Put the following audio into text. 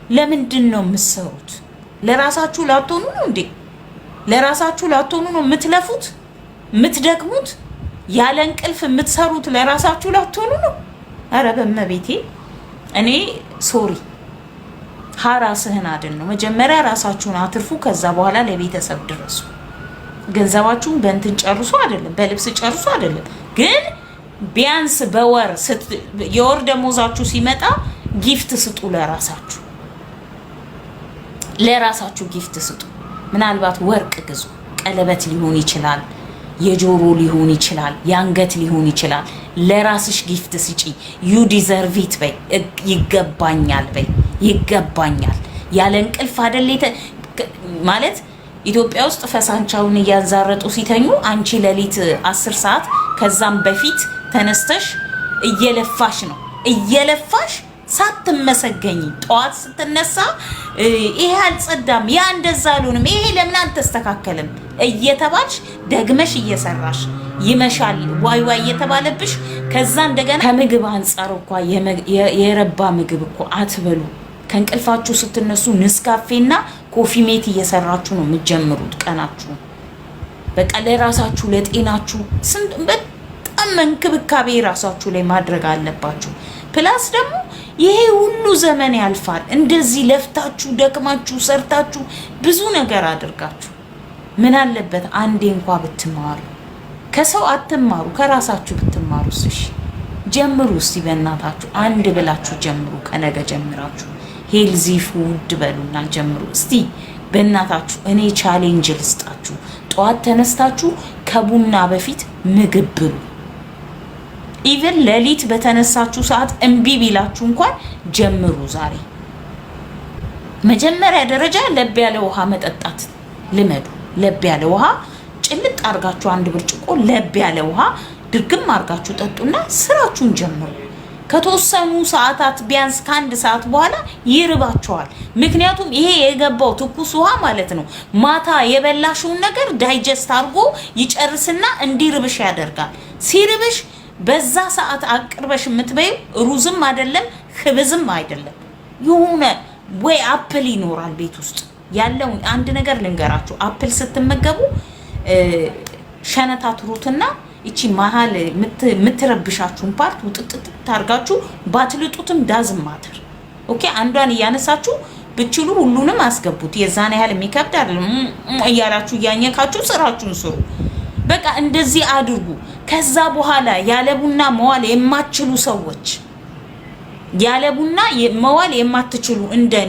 ለምንድን ነው የምትሰሩት? ለራሳችሁ ላትሆኑ ነው እንዴ? ለራሳችሁ ላትሆኑ ነው የምትለፉት የምትደክሙት? ያለ እንቅልፍ የምትሰሩት ለራሳችሁ ላትሆኑ ነው? ኧረ በመቤቴ እኔ ሶሪ ራስህን አድን ነው። መጀመሪያ ራሳችሁን አትርፉ፣ ከዛ በኋላ ለቤተሰብ ድረሱ። ገንዘባችሁን በእንትን ጨርሱ አይደለም፣ በልብስ ጨርሱ አይደለም፣ ግን ቢያንስ በወር የወር ደሞዛችሁ ሲመጣ ጊፍት ስጡ ለራሳችሁ። ለራሳችሁ ጊፍት ስጡ። ምናልባት ወርቅ ግዙ፣ ቀለበት ሊሆን ይችላል፣ የጆሮ ሊሆን ይችላል፣ የአንገት ሊሆን ይችላል። ለራስሽ ጊፍት ስጪ። ዩ ዲዘርቭ ኢት በይ፣ ይገባኛል በይ፣ ይገባኛል። ያለ እንቅልፍ አይደል ማለት ኢትዮጵያ ውስጥ ፈሳንቻውን እያንዛረጡ ሲተኙ አንቺ ሌሊት 10 ሰዓት ከዛም በፊት ተነስተሽ እየለፋሽ ነው። እየለፋሽ ሳትመሰገኝ ጠዋት ስትነሳ ይሄ አልጸዳም፣ ያ እንደዛ አልሆንም፣ ይሄ ለምን አልተስተካከለም እየተባልሽ ደግመሽ እየሰራሽ ይመሻል ዋይ ዋይ እየተባለብሽ። ከዛ እንደገና ከምግብ አንፃር እንኳን የረባ ምግብ እኮ አትበሉ። ከእንቅልፋችሁ ስትነሱ ንስካፌና ኮፊ ሜት እየሰራችሁ ነው የምትጀምሩት ቀናችሁ። በቃ ለራሳችሁ ለጤናችሁ በጣም እንክብካቤ ራሳችሁ ላይ ማድረግ አለባችሁ። ፕላስ ደግሞ ይሄ ሁሉ ዘመን ያልፋል። እንደዚህ ለፍታችሁ ደክማችሁ ሰርታችሁ ብዙ ነገር አድርጋችሁ ምን አለበት አንዴ እንኳን ብትማሩ። ከሰው አትማሩ፣ ከራሳችሁ ብትማሩ። እሺ ጀምሩ እስቲ በእናታችሁ አንድ ብላችሁ ጀምሩ። ከነገ ጀምራችሁ ሄልዚ ፉድ በሉና ጀምሩ እስቲ በእናታችሁ። እኔ ቻሌንጅ ልስጣችሁ። ጠዋት ተነስታችሁ ከቡና በፊት ምግብ ብሉ። ኢቭን ሌሊት በተነሳችሁ ሰዓት እምቢ ቢላችሁ እንኳን ጀምሩ ዛሬ። መጀመሪያ ደረጃ ለብ ያለ ውሃ መጠጣት ልመዱ። ለብ ያለ ውሃ ጭልጥ አርጋችሁ አንድ ብርጭቆ ለብ ያለ ውሃ ድርግም አርጋችሁ ጠጡና ስራችሁን ጀምሩ። ከተወሰኑ ሰዓታት ቢያንስ ከአንድ ሰዓት በኋላ ይርባችኋል። ምክንያቱም ይሄ የገባው ትኩስ ውሃ ማለት ነው ማታ የበላሽውን ነገር ዳይጀስት አርጎ ይጨርስና እንዲርብሽ ያደርጋል። ሲርብሽ በዛ ሰዓት አቅርበሽ የምትበዩ ሩዝም አይደለም ክብዝም አይደለም፣ የሆነ ወይ አፕል ይኖራል ቤት ውስጥ ያለው። አንድ ነገር ልንገራችሁ፣ አፕል ስትመገቡ ሸነታትሩትና እቺ መሀል የምትረብሻችሁን ፓርት ውጥጥጥ ታርጋችሁ ባትልጡትም ዳዝም ማተር ኦኬ። አንዷን እያነሳችሁ ብችሉ ሁሉንም አስገቡት። የዛን ያህል የሚከብድ አይደለም። እያላችሁ እያኘካችሁ ስራችሁን ስሩ። በቃ እንደዚህ አድርጉ። ከዛ በኋላ ያለ ቡና መዋል የማትችሉ ሰዎች፣ ያለ ቡና መዋል የማትችሉ እንደኔ